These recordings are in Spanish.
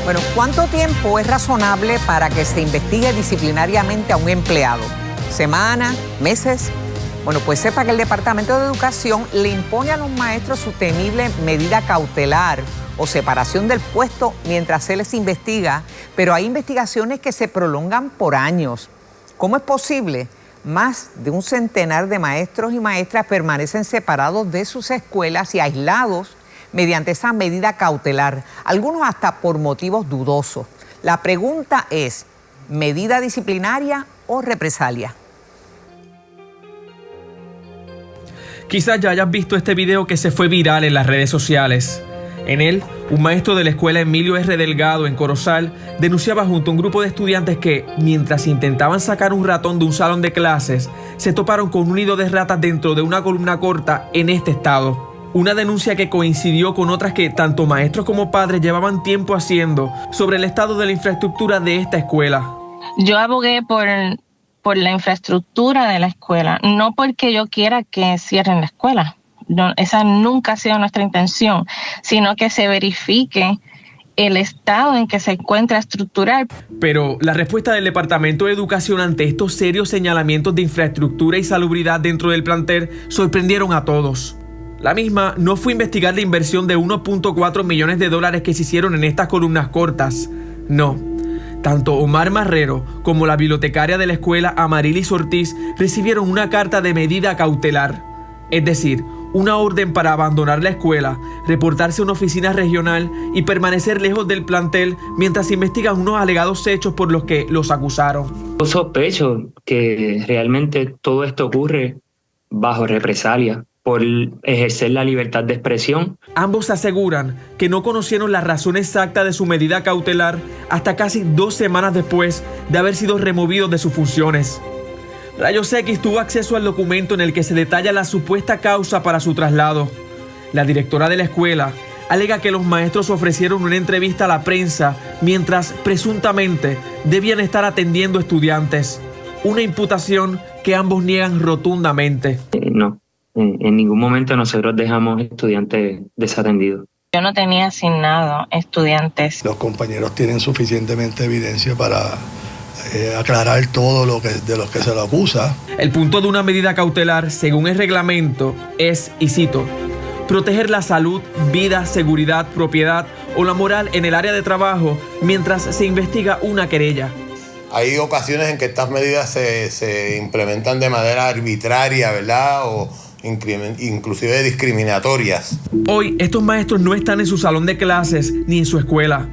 Bueno, ¿cuánto tiempo es razonable para que se investigue disciplinariamente a un empleado? ¿Semanas? ¿Meses? Bueno, pues sepa que el Departamento de Educación le impone a los maestros su temible medida cautelar o separación del puesto mientras se les investiga, pero hay investigaciones que se prolongan por años. ¿Cómo es posible? Más de un centenar de maestros y maestras permanecen separados de sus escuelas y aislados mediante esa medida cautelar, algunos hasta por motivos dudosos. La pregunta es, ¿medida disciplinaria o represalia? Quizás ya hayas visto este video que se fue viral en las redes sociales. En él, un maestro de la escuela Emilio R. Delgado en Corozal denunciaba junto a un grupo de estudiantes que, mientras intentaban sacar un ratón de un salón de clases, se toparon con un nido de ratas dentro de una columna corta en este estado. Una denuncia que coincidió con otras que tanto maestros como padres llevaban tiempo haciendo sobre el estado de la infraestructura de esta escuela. Yo abogué por la infraestructura de la escuela, no porque yo quiera que cierren la escuela. No, esa nunca ha sido nuestra intención, sino que se verifique el estado en que se encuentra estructural. Pero la respuesta del Departamento de Educación ante estos serios señalamientos de infraestructura y salubridad dentro del plantel sorprendieron a todos. La misma no fue investigar la inversión de 1.4 millones de dólares que se hicieron en estas columnas cortas. No. Tanto Omar Marrero como la bibliotecaria de la escuela Amarilis Ortiz recibieron una carta de medida cautelar. Es decir, una orden para abandonar la escuela, reportarse a una oficina regional y permanecer lejos del plantel mientras se investigan unos alegados hechos por los que los acusaron. Yo sospecho que realmente todo esto ocurre bajo represalia por ejercer la libertad de expresión. Ambos aseguran que no conocieron la razón exacta de su medida cautelar hasta casi 2 semanas después de haber sido removidos de sus funciones. Rayos X tuvo acceso al documento en el que se detalla la supuesta causa para su traslado. La directora de la escuela alega que los maestros ofrecieron una entrevista a la prensa mientras presuntamente debían estar atendiendo estudiantes. Una imputación que ambos niegan rotundamente. No, en ningún momento nosotros dejamos estudiantes desatendidos. Yo no tenía asignado estudiantes. Los compañeros tienen suficientemente evidencia para aclarar todo de lo que se le acusa. El punto de una medida cautelar, según el reglamento, es, y cito, proteger la salud, vida, seguridad, propiedad o la moral en el área de trabajo mientras se investiga una querella. Hay ocasiones en que estas medidas se implementan de manera arbitraria, ¿verdad? O inclusive discriminatorias. Hoy estos maestros no están en su salón de clases ni en su escuela.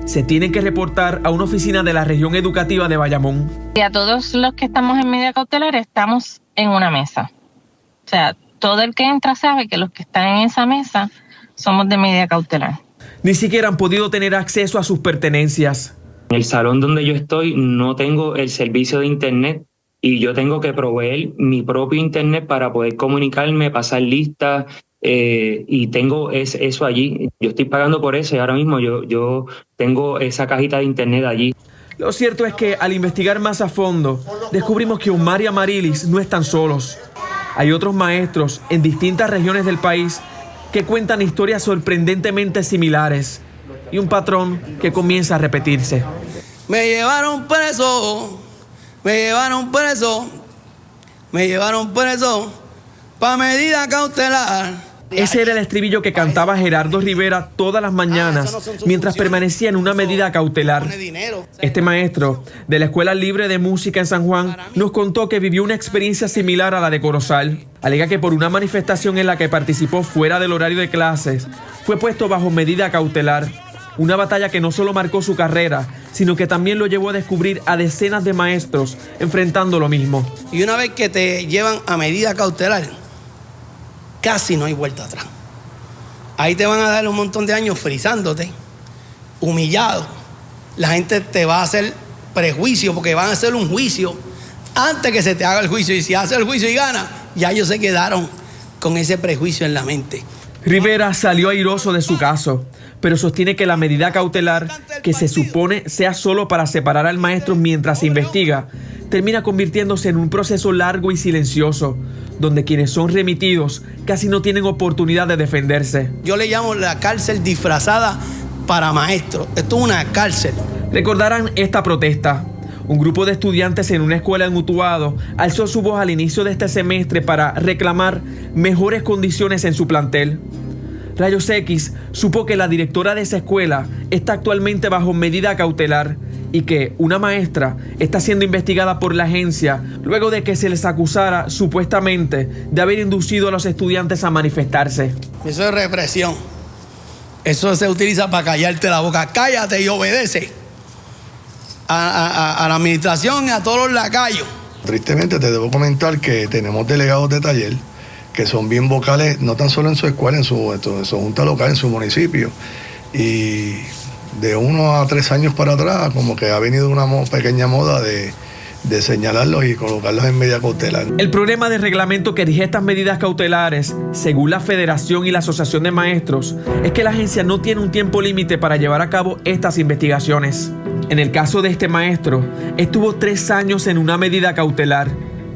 Se tienen que reportar a una oficina de la región educativa de Bayamón. Y a todos los que estamos en medida cautelar estamos en una mesa. O sea, todo el que entra sabe que los que están en esa mesa somos de medida cautelar. Ni siquiera han podido tener acceso a sus pertenencias. En el salón donde yo estoy no tengo el servicio de internet y yo tengo que proveer mi propio internet para poder comunicarme, pasar listas. Y tengo eso allí. Yo estoy pagando por eso y ahora mismo yo tengo esa cajita de internet allí. Lo cierto es que al investigar más a fondo descubrimos que Omar y Amarilis no están solos. Hay otros maestros en distintas regiones del país que cuentan historias sorprendentemente similares y un patrón que comienza a repetirse. Me llevaron preso, me llevaron preso, me llevaron preso pa' medida cautelar. Ese era el estribillo que cantaba Gerardo Rivera todas las mañanas mientras permanecía en una medida cautelar. Este maestro de la Escuela Libre de Música en San Juan nos contó que vivió una experiencia similar a la de Corozal. Alega que por una manifestación en la que participó fuera del horario de clases fue puesto bajo medida cautelar. Una batalla que no solo marcó su carrera, sino que también lo llevó a descubrir a decenas de maestros enfrentando lo mismo. Y una vez que te llevan a medida cautelar, casi no hay vuelta atrás. Ahí te van a dar un montón de años frizándote, humillado. La gente te va a hacer prejuicio porque van a hacer un juicio antes que se te haga el juicio. Y si hace el juicio y gana, ya ellos se quedaron con ese prejuicio en la mente. Rivera salió airoso de su caso, pero sostiene que la medida cautelar, que se supone sea solo para separar al maestro mientras se investiga, termina convirtiéndose en un proceso largo y silencioso, donde quienes son remitidos casi no tienen oportunidad de defenderse. Yo le llamo la cárcel disfrazada para maestros. Esto es una cárcel. Recordarán esta protesta. Un grupo de estudiantes en una escuela en Utuado alzó su voz al inicio de este semestre para reclamar mejores condiciones en su plantel. Rayos X supo que la directora de esa escuela está actualmente bajo medida cautelar y que una maestra está siendo investigada por la agencia luego de que se les acusara supuestamente de haber inducido a los estudiantes a manifestarse. Eso es represión. Eso se utiliza para callarte la boca. Cállate y obedece a la administración y a todos los lacayos. Tristemente te debo comentar que tenemos delegados de taller que son bien vocales, no tan solo en su escuela, en su junta local, en su municipio. Y de 1 a 3 años para atrás, como que ha venido una pequeña moda de señalarlos y colocarlos en medida cautelar. El problema de reglamento que rige estas medidas cautelares, según la Federación y la Asociación de Maestros, es que la agencia no tiene un tiempo límite para llevar a cabo estas investigaciones. En el caso de este maestro, estuvo 3 años en una medida cautelar,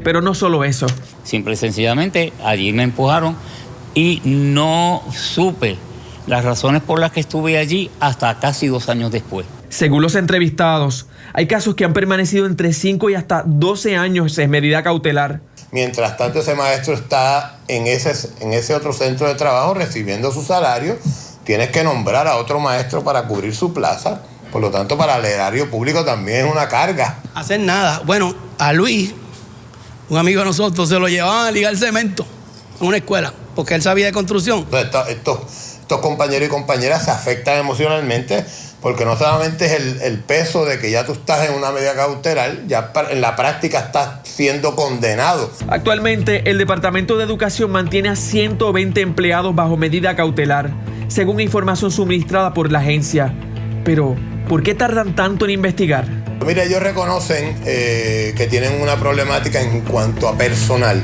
pero no solo eso. Simple y sencillamente, allí me empujaron y no supe las razones por las que estuve allí hasta casi 2 años después. Según los entrevistados, hay casos que han permanecido entre 5 y hasta 12 años en medida cautelar. Mientras tanto, ese maestro está en ese otro centro de trabajo recibiendo su salario. Tienes que nombrar a otro maestro para cubrir su plaza. Por lo tanto, para el erario público también es una carga. Hacer nada. Bueno, a Luis, un amigo de nosotros, se lo llevaban a ligar cemento en una escuela, porque él sabía de construcción. Entonces, estos compañeros y compañeras se afectan emocionalmente porque no solamente es el peso de que ya tú estás en una medida cautelar, ya en la práctica estás siendo condenado. Actualmente, el Departamento de Educación mantiene a 120 empleados bajo medida cautelar, según información suministrada por la agencia. Pero, ¿por qué tardan tanto en investigar? Mira, ellos reconocen que tienen una problemática en cuanto a personal.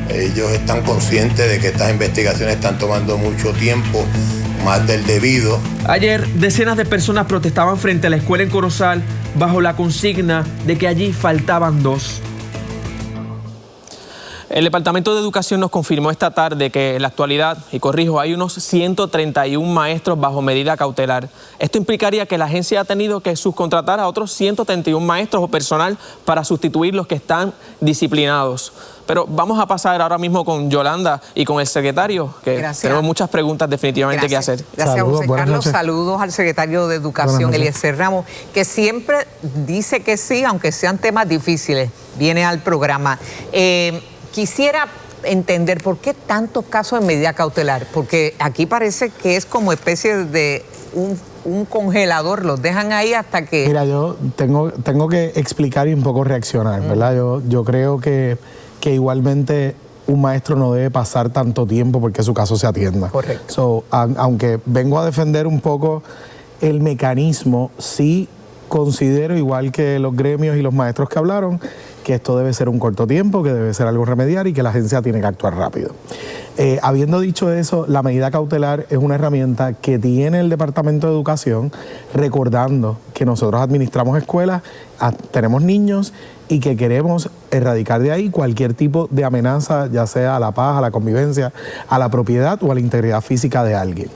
Ellos están conscientes de que estas investigaciones están tomando mucho tiempo, más del debido. Ayer, decenas de personas protestaban frente a la escuela en Corozal bajo la consigna de que allí faltaban 2. El Departamento de Educación nos confirmó esta tarde que en la actualidad, y corrijo, hay unos 131 maestros bajo medida cautelar. Esto implicaría que la agencia ha tenido que subcontratar a otros 131 maestros o personal para sustituir los que están disciplinados. Pero vamos a pasar ahora mismo con Yolanda y con el secretario, que tenemos muchas preguntas definitivamente que hacer. Gracias, José Carlos. Saludos al secretario de Educación, Eliezer Ramos, que siempre dice que sí, aunque sean temas difíciles, viene al programa. Quisiera entender por qué tantos casos en medida cautelar, porque aquí parece que es como especie de un congelador, los dejan ahí hasta que... Mira, yo tengo que explicar y un poco reaccionar, ¿verdad? Yo creo que igualmente un maestro no debe pasar tanto tiempo porque su caso se atienda. Correcto. Aunque vengo a defender un poco el mecanismo, sí considero, igual que los gremios y los maestros que hablaron, que esto debe ser un corto tiempo, que debe ser algo remediar y que la agencia tiene que actuar rápido. Habiendo dicho eso, la medida cautelar es una herramienta que tiene el Departamento de Educación, recordando que nosotros administramos escuelas, tenemos niños y que queremos erradicar de ahí cualquier tipo de amenaza, ya sea a la paz, a la convivencia, a la propiedad o a la integridad física de alguien.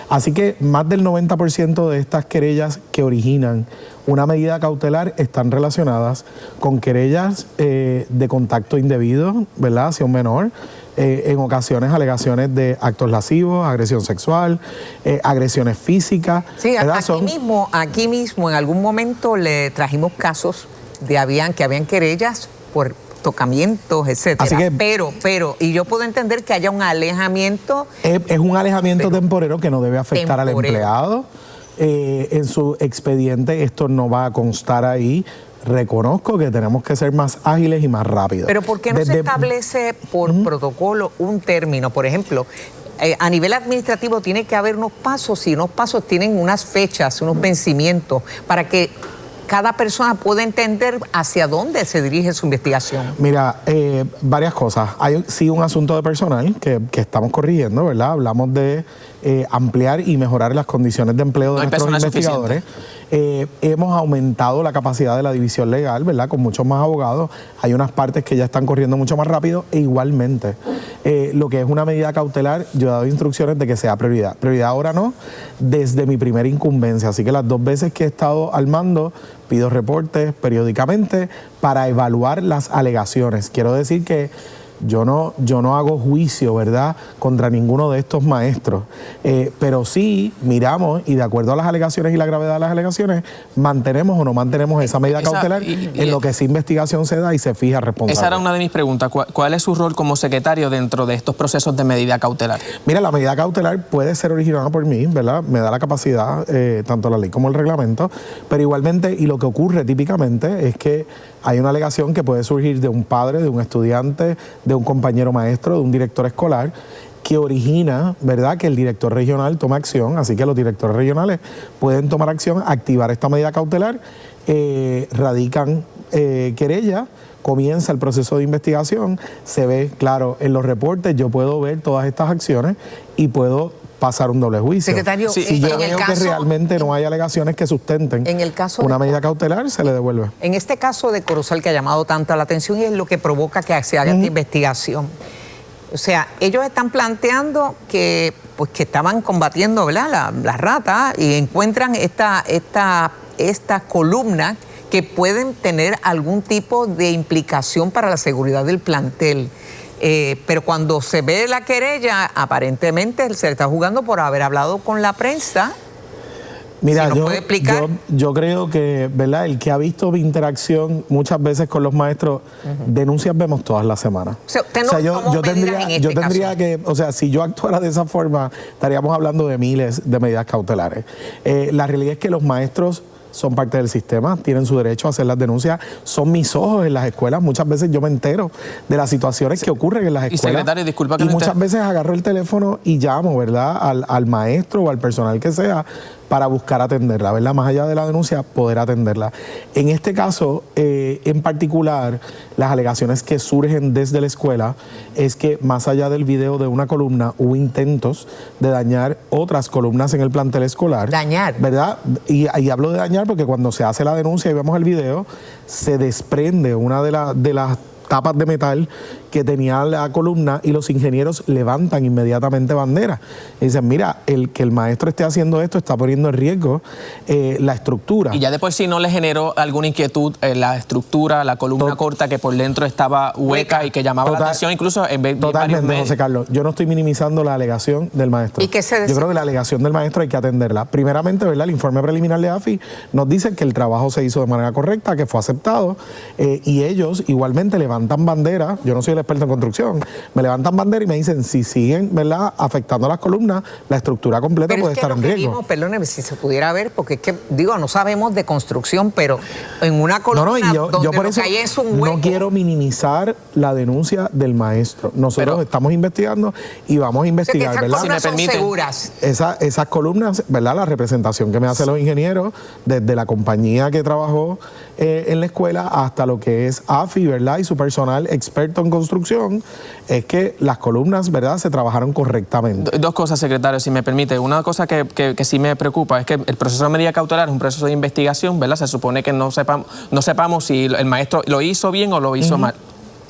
Así que más del 90% de estas querellas que originan una medida cautelar están relacionadas con querellas de contacto indebido, ¿verdad?, hacia un menor, en ocasiones alegaciones de actos lascivos, agresión sexual, agresiones físicas. Sí, aquí mismo en algún momento le trajimos casos que habían querellas por tocamientos, etcétera. Así que, pero, y yo puedo entender que haya un alejamiento. Es un alejamiento temporero que no debe afectar al empleado. En su expediente esto no va a constar ahí. Reconozco que tenemos que ser más ágiles y más rápidos. Pero ¿por qué no se establece por protocolo un término? Por ejemplo, a nivel administrativo tiene que haber unos pasos y unos pasos tienen unas fechas, unos vencimientos para que cada persona pueda entender hacia dónde se dirige su investigación. Mira, varias cosas. Hay sí un asunto de personal que estamos corrigiendo, ¿verdad? Hablamos de ampliar y mejorar las condiciones de empleo de nuestros investigadores. Hemos aumentado la capacidad de la división legal, ¿verdad? Con muchos más abogados. Hay unas partes que ya están corriendo mucho más rápido e igualmente lo que es una medida cautelar, yo he dado instrucciones de que sea prioridad. Prioridad ahora no, desde mi primera incumbencia. Así que las 2 veces que he estado al mando, pido reportes periódicamente para evaluar las alegaciones. Quiero decir que yo no hago juicio, ¿verdad?, contra ninguno de estos maestros, pero sí miramos y de acuerdo a las alegaciones y la gravedad de las alegaciones, mantenemos o no mantenemos esa medida cautelar en lo que esa investigación se da y se fija responsable. Esa era una de mis preguntas. ¿Cuál es su rol como secretario dentro de estos procesos de medida cautelar? Mira, la medida cautelar puede ser originada por mí, ¿verdad? Me da la capacidad, tanto la ley como el reglamento, pero igualmente, y lo que ocurre típicamente es que hay una alegación que puede surgir de un padre, de un estudiante, de un compañero maestro, de un director escolar, que origina, ¿verdad?, que el director regional toma acción. Así que los directores regionales pueden tomar acción, activar esta medida cautelar, radican querella, comienza el proceso de investigación, se ve, claro, en los reportes, yo puedo ver todas estas acciones y puedo pasar un doble juicio. Secretario, si yo veo que realmente no hay alegaciones que sustenten una medida cautelar, se le devuelve. En este caso de Corozal, que ha llamado tanto la atención y es lo que provoca que se haga esta investigación. O sea, ellos están planteando que estaban combatiendo, ¿verdad?, las ratas y encuentran esta columna que pueden tener algún tipo de implicación para la seguridad del plantel. Pero cuando se ve la querella, aparentemente se le está jugando por haber hablado con la prensa. Mira, ¿Sí nos puede explicar? yo creo que, ¿verdad?, el que ha visto mi interacción muchas veces con los maestros, denuncias vemos todas las semanas. Yo tendría que, o sea, si yo actuara de esa forma, estaríamos hablando de miles de medidas cautelares. La realidad es que los maestros son parte del sistema, tienen su derecho a hacer las denuncias, son mis ojos en las escuelas. Muchas veces yo me entero de las situaciones que ocurren en las escuelas. Y secretario, disculpa que muchas veces agarro el teléfono y llamo, ¿verdad?, al maestro o al personal que sea, para buscar atenderla, ¿verdad? Más allá de la denuncia, poder atenderla. En este caso, en particular, las alegaciones que surgen desde la escuela es que más allá del video de una columna, hubo intentos de dañar otras columnas en el plantel escolar. Dañar. ¿Verdad? Y hablo de dañar porque cuando se hace la denuncia y vemos el video, se desprende una de las tapas de metal que tenía la columna y los ingenieros levantan inmediatamente bandera y dicen, mira, que el maestro esté haciendo esto está poniendo en riesgo la estructura. Y ya de por sí no le generó alguna inquietud la estructura, la columna corta que por dentro estaba hueca y que llamaba la atención incluso en vez de totalmente, José Carlos. Yo no estoy minimizando la alegación del maestro. ¿Y qué se decide? Yo creo que la alegación del maestro hay que atenderla. Primeramente, ¿verdad?, el informe preliminar de AFI nos dice que el trabajo se hizo de manera correcta, que fue aceptado y ellos igualmente levantan bandera. Yo no soy el experto en construcción, me levantan bandera y me dicen si siguen, ¿verdad?, afectando las columnas, la estructura completa puede estar en riesgo. Perdóneme, si se pudiera ver, porque es que, digo, no sabemos de construcción, pero en una columna donde por lo eso que hay es un hueco. No quiero minimizar la denuncia del maestro. Nosotros estamos investigando y vamos a investigar, esas ¿verdad? columnas son seguras. Esas columnas, ¿verdad?, la representación que me hacen los ingenieros, desde la compañía que trabajó en la escuela hasta lo que es AFI, ¿verdad?, y su personal experto en construcción, es que las columnas, ¿verdad?, se trabajaron correctamente. Dos cosas, secretario, si me permite. Una cosa que sí me preocupa es que el proceso de medida cautelar es un proceso de investigación, ¿verdad? Se supone que no sepamos si el maestro lo hizo bien o lo hizo mal.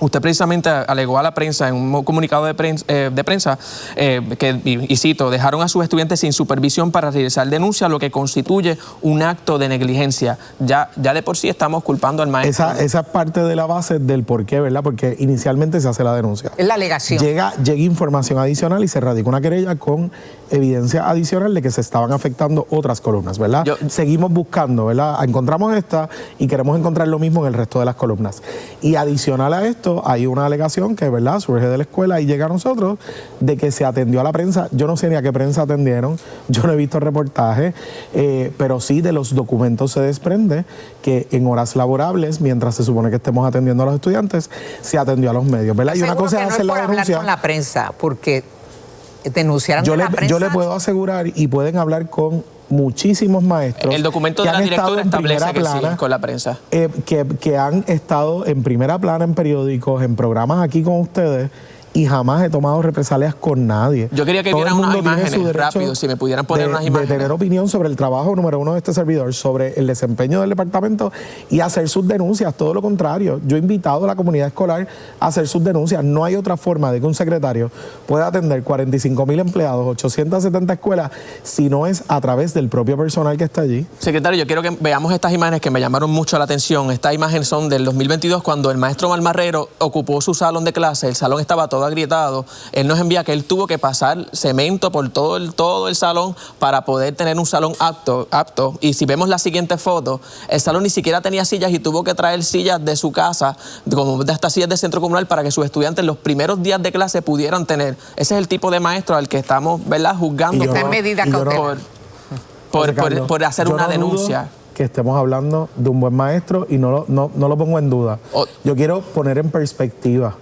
Usted precisamente alegó a la prensa en un comunicado de prensa que, y cito, dejaron a sus estudiantes sin supervisión para realizar denuncia, lo que constituye un acto de negligencia. Ya de por sí estamos culpando al maestro. Esa es parte de la base del por qué, ¿verdad? Porque inicialmente se hace la denuncia. Es la alegación. Llega información adicional y se radica una querella con evidencia adicional de que se estaban afectando otras columnas, ¿verdad? Seguimos buscando, ¿verdad? Encontramos esta y queremos encontrar lo mismo en el resto de las columnas. Y adicional a esto, hay una alegación que, ¿verdad?, surge de la escuela y llega a nosotros de que se atendió a la prensa. Yo no sé ni a qué prensa atendieron, yo no he visto reportaje, pero sí de los documentos se desprende que en horas laborables, mientras se supone que estemos atendiendo a los estudiantes, se atendió a los medios, ¿verdad? Y una cosa es hacer la denuncia. Con la prensa, porque denunciaron de la prensa. Yo le puedo asegurar y pueden hablar con muchísimos maestros. El documento de la directora establece que sí, con la prensa. Que han estado en primera plana en periódicos, en programas aquí con ustedes, y jamás he tomado represalias con nadie. Yo quería que Todo el vieran unas mundo tiene su imágenes derecho rápido, si me pudieran poner unas imágenes. de tener opinión sobre el trabajo número uno de este servidor, sobre el desempeño del departamento y hacer sus denuncias. Todo lo contrario, yo he invitado a la comunidad escolar a hacer sus denuncias. No hay otra forma de que un secretario pueda atender 45,000 empleados, 870 escuelas, si no es a través del propio personal que está allí. Secretario, yo quiero que veamos estas imágenes que me llamaron mucho la atención. Estas imágenes son del 2022, cuando el maestro Malmarrero ocupó su salón de clase. El salón estaba todo agrietado. Él nos envía que él tuvo que pasar cemento por todo el salón para poder tener un salón apto. Y si vemos la siguiente foto, el salón ni siquiera tenía sillas y tuvo que traer sillas de su casa, como de estas sillas de centro comunal, para que sus estudiantes los primeros días de clase pudieran tener. Ese es el tipo de maestro al que estamos, ¿verdad?, juzgando por hacer una denuncia. Que estemos hablando de un buen maestro y no lo pongo en duda. Yo quiero poner en perspectiva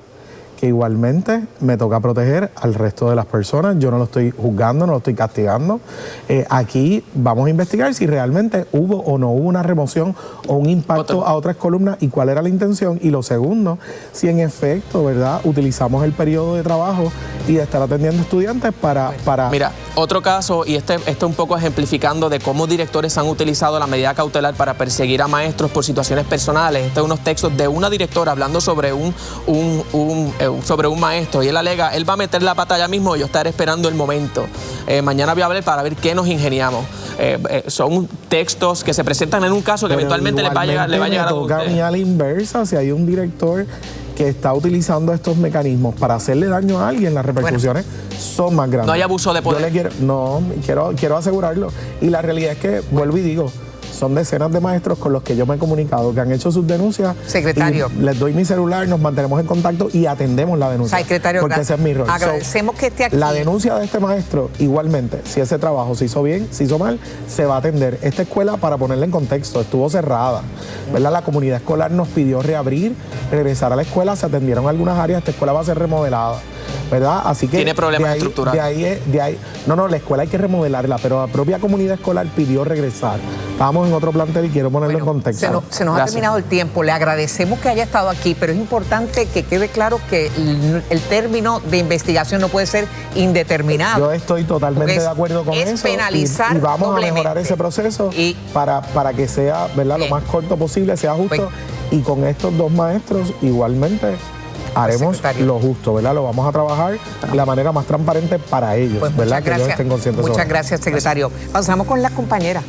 que igualmente me toca proteger al resto de las personas. Yo no lo estoy juzgando, no lo estoy castigando. Aquí vamos a investigar si realmente hubo o no hubo una remoción o un impacto a otras columnas y cuál era la intención. Y lo segundo, si en efecto, ¿verdad?, utilizamos el periodo de trabajo y de estar atendiendo estudiantes para... Mira, otro caso, y este un poco ejemplificando de cómo directores han utilizado la medida cautelar para perseguir a maestros por situaciones personales. Unos textos de una directora hablando sobre un maestro, y él alega, él va a meter la pata ya mismo y yo estaré esperando el momento. Mañana voy a hablar para ver qué nos ingeniamos. Son textos que se presentan en un caso que eventualmente le va a llegar a tocar a mí a la inversa. Si hay un director que está utilizando estos mecanismos para hacerle daño a alguien, las repercusiones son más grandes. No hay abuso de poder. Quiero asegurarlo. Y la realidad es que, vuelvo y digo, son decenas de maestros con los que yo me he comunicado, que han hecho sus denuncias. Secretario. Les doy mi celular, nos mantenemos en contacto y atendemos la denuncia. Secretario, porque ese es mi rol. Agradecemos que esté aquí. La denuncia de este maestro, igualmente, si ese trabajo se hizo bien, se hizo mal, se va a atender. Esta escuela, para ponerla en contexto, estuvo cerrada, ¿verdad? La comunidad escolar nos pidió reabrir, regresar a la escuela, se atendieron algunas áreas, esta escuela va a ser remodelada, ¿verdad? Así que tiene problemas estructurales. No, la escuela hay que remodelarla, pero la propia comunidad escolar pidió regresar. Estábamos en otro plantel y quiero ponerlo en contexto. Se nos ha terminado el tiempo. Le agradecemos que haya estado aquí, pero es importante que quede claro que el término de investigación no puede ser indeterminado. Yo estoy totalmente de acuerdo con eso. Penalizar y vamos a mejorar ese proceso para que sea, ¿verdad?, lo más corto posible, sea justo. Y con estos dos maestros igualmente haremos lo justo, ¿verdad? Lo vamos a trabajar de la manera más transparente para ellos, ¿verdad? Que ellos estén conscientes. Muchas gracias, secretario. Pasamos con la compañera.